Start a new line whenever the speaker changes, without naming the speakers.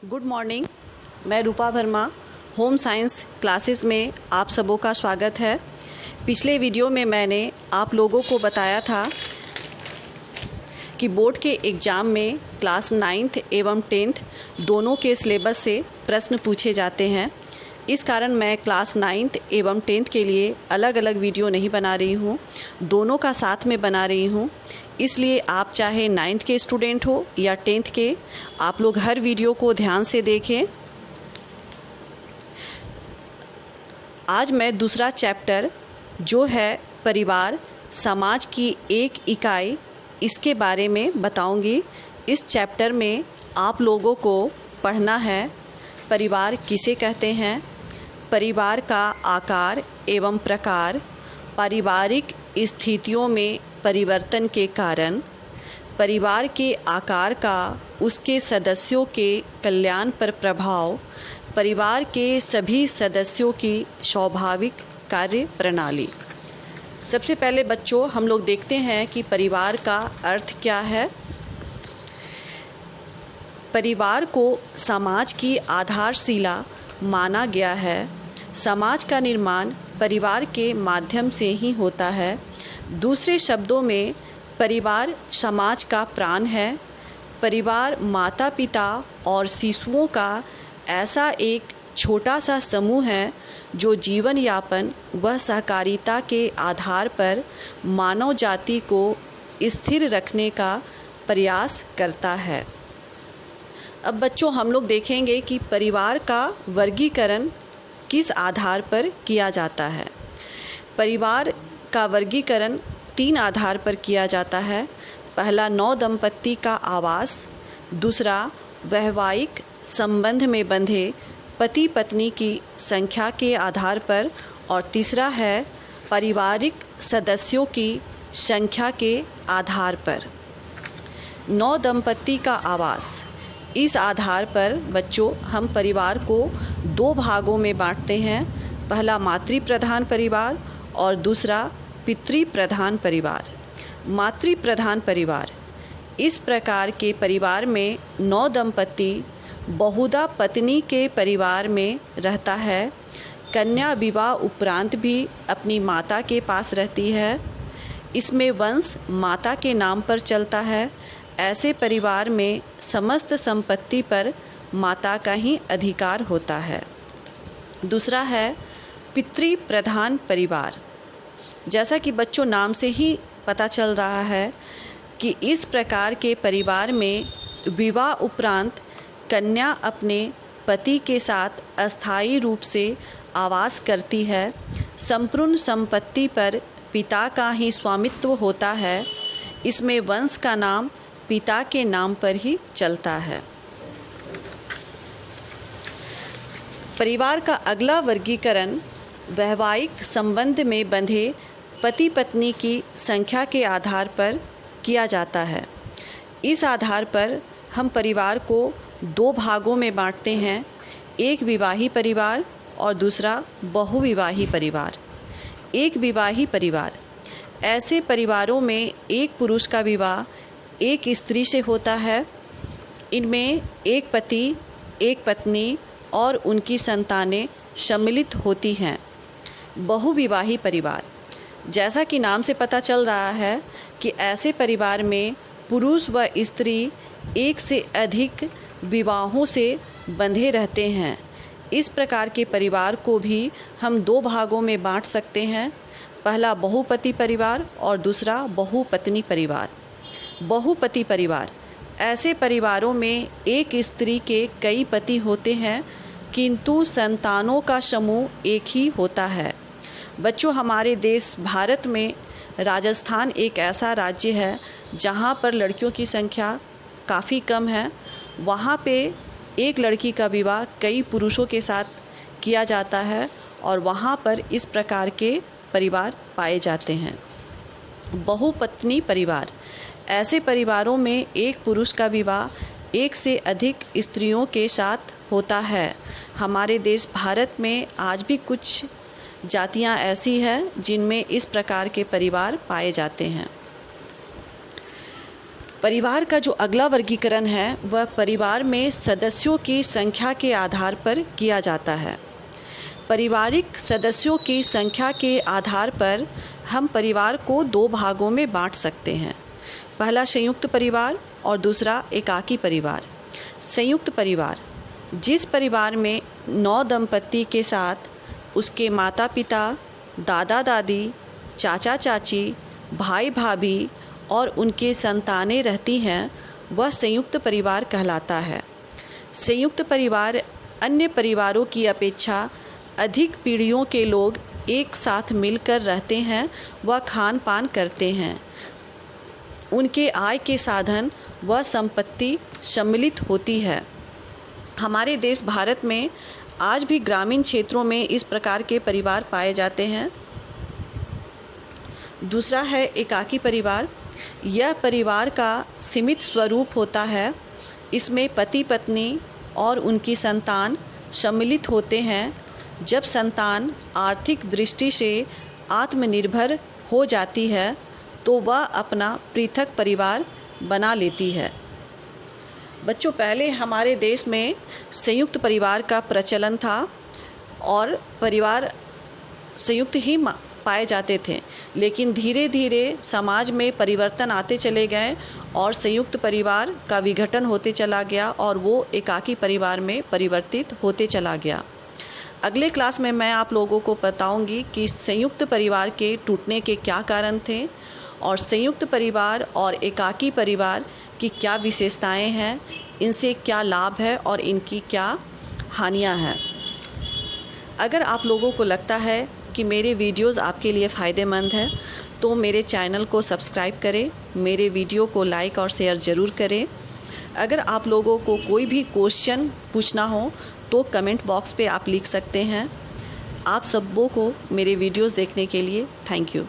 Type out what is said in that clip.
Good morning, मैं रूपा Verma. Home science classes में आप सबों का स्वागत है। पिछले वीडियो में मैंने आप लोगों को बताया था कि बोर्ड के एग्ज़ाम में क्लास 9th एवं 10th दोनों के सिलेबस से प्रश्न पूछे जाते हैं। इस कारण मैं क्लास 9th एवं 10th के लिए अलग अलग वीडियो नहीं बना रही हूँ, दोनों का साथ में बना रही हूँ। इसलिए आप चाहे 9th के स्टूडेंट हो या 10th के, आप लोग हर वीडियो को ध्यान से देखें। आज मैं दूसरा चैप्टर जो है परिवार समाज की एक इकाई, इसके बारे में बताऊंगी। इस चैप्टर में आप लोगों को पढ़ना है परिवार किसे कहते हैं, परिवार का आकार एवं प्रकार, पारिवारिक स्थितियों में परिवर्तन के कारण, परिवार के आकार का उसके सदस्यों के कल्याण पर प्रभाव, परिवार के सभी सदस्यों की स्वाभाविक कार्य प्रणाली। सबसे पहले बच्चों हम लोग देखते हैं कि परिवार का अर्थ क्या है। परिवार को समाज की आधारशिला माना गया है। समाज का निर्माण परिवार के माध्यम से ही होता है। दूसरे शब्दों में परिवार समाज का प्राण है। परिवार माता पिता और शिशुओं का ऐसा एक छोटा सा समूह है जो जीवन यापन व सहकारिता के आधार पर मानव जाति को स्थिर रखने का प्रयास करता है। अब बच्चों हम लोग देखेंगे कि परिवार का वर्गीकरण किस आधार पर किया जाता है। परिवार का वर्गीकरण 3 आधार पर किया जाता है। पहला, नव दंपत्ति का आवास। दूसरा, वैवाहिक संबंध में बंधे पति पत्नी की संख्या के आधार पर। और तीसरा है पारिवारिक सदस्यों की संख्या के आधार पर। नव दंपत्ति का आवास, इस आधार पर बच्चों हम परिवार को 2 भागों में बांटते हैं। पहला मातृ प्रधान परिवार और दूसरा पितृ प्रधान परिवार। मातृ प्रधान परिवार, इस प्रकार के परिवार में नव दंपत्ति बहुधा पत्नी के परिवार में रहता है। कन्या विवाह उपरांत भी अपनी माता के पास रहती है। इसमें वंश माता के नाम पर चलता है। ऐसे परिवार में समस्त संपत्ति पर माता का ही अधिकार होता है। दूसरा है पितृ प्रधान परिवार। जैसा कि बच्चों नाम से ही पता चल रहा है कि इस प्रकार के परिवार में विवाह उपरांत कन्या अपने पति के साथ अस्थायी रूप से आवास करती है। संपूर्ण संपत्ति पर पिता का ही स्वामित्व होता है। इसमें वंश का नाम पिता के नाम पर ही चलता है। परिवार का अगला वर्गीकरण वैवाहिक संबंध में बंधे पति पत्नी की संख्या के आधार पर किया जाता है। इस आधार पर हम परिवार को 2 भागों में बांटते हैं। एक विवाही परिवार और दूसरा बहुविवाही परिवार। एक विवाही परिवार, ऐसे परिवारों में एक पुरुष का विवाह एक स्त्री से होता है। इनमें एक पति, एक पत्नी और उनकी संतानें सम्मिलित होती हैं। बहुविवाही परिवार, जैसा कि नाम से पता चल रहा है कि ऐसे परिवार में पुरुष व स्त्री एक से अधिक विवाहों से बंधे रहते हैं। इस प्रकार के परिवार को भी हम 2 भागों में बांट सकते हैं। पहला बहुपति परिवार और दूसरा बहुपत्नी परिवार। बहुपति परिवार, ऐसे परिवारों में एक स्त्री के कई पति होते हैं किंतु संतानों का समूह एक ही होता है। बच्चों हमारे देश भारत में राजस्थान एक ऐसा राज्य है जहाँ पर लड़कियों की संख्या काफ़ी कम है। वहाँ पे एक लड़की का विवाह कई पुरुषों के साथ किया जाता है और वहाँ पर इस प्रकार के परिवार पाए जाते हैं। बहुपत्नी परिवार, ऐसे परिवारों में एक पुरुष का विवाह एक से अधिक स्त्रियों के साथ होता है। हमारे देश भारत में आज भी कुछ जातियां ऐसी हैं जिनमें इस प्रकार के परिवार पाए जाते हैं। परिवार का जो अगला वर्गीकरण है वह परिवार में सदस्यों की संख्या के आधार पर किया जाता है। पारिवारिक सदस्यों की संख्या के आधार पर हम परिवार को 2 भागों में बांट सकते हैं। पहला संयुक्त परिवार और दूसरा एकाकी परिवार। संयुक्त परिवार, जिस परिवार में 9 दंपति के साथ उसके माता पिता, दादा दादी, चाचा चाची, भाई भाभी और उनके संतानें रहती हैं, वह संयुक्त परिवार कहलाता है। संयुक्त परिवार अन्य परिवारों की अपेक्षा अधिक पीढ़ियों के लोग एक साथ मिलकर रहते हैं व खान पान करते हैं। उनके आय के साधन व संपत्ति सम्मिलित होती है। हमारे देश भारत में आज भी ग्रामीण क्षेत्रों में इस प्रकार के परिवार पाए जाते हैं। दूसरा है एकाकी परिवार। यह परिवार का सीमित स्वरूप होता है। इसमें पति पत्नी और उनकी संतान सम्मिलित होते हैं। जब संतान आर्थिक दृष्टि से आत्मनिर्भर हो जाती है तो वह अपना पृथक परिवार बना लेती है। बच्चों, पहले हमारे देश में संयुक्त परिवार का प्रचलन था और परिवार संयुक्त ही पाए जाते थे, लेकिन धीरे धीरे समाज में परिवर्तन आते चले गए और संयुक्त परिवार का विघटन होते चला गया और वो एकाकी परिवार में परिवर्तित होते चला गया। अगले क्लास में मैं आप लोगों को बताऊंगी कि संयुक्त परिवार के टूटने के क्या कारण थे और संयुक्त परिवार और एकाकी परिवार की क्या विशेषताएं हैं, इनसे क्या लाभ है और इनकी क्या हानियां हैं। अगर आप लोगों को लगता है कि मेरे वीडियोस आपके लिए फ़ायदेमंद है तो मेरे चैनल को सब्सक्राइब करें, मेरे वीडियो को लाइक और शेयर ज़रूर करें। अगर आप लोगों को कोई भी क्वेश्चन पूछना हो तो कमेंट बॉक्स पे आप लिख सकते हैं। आप सबों को मेरे वीडियोस देखने के लिए थैंक यू।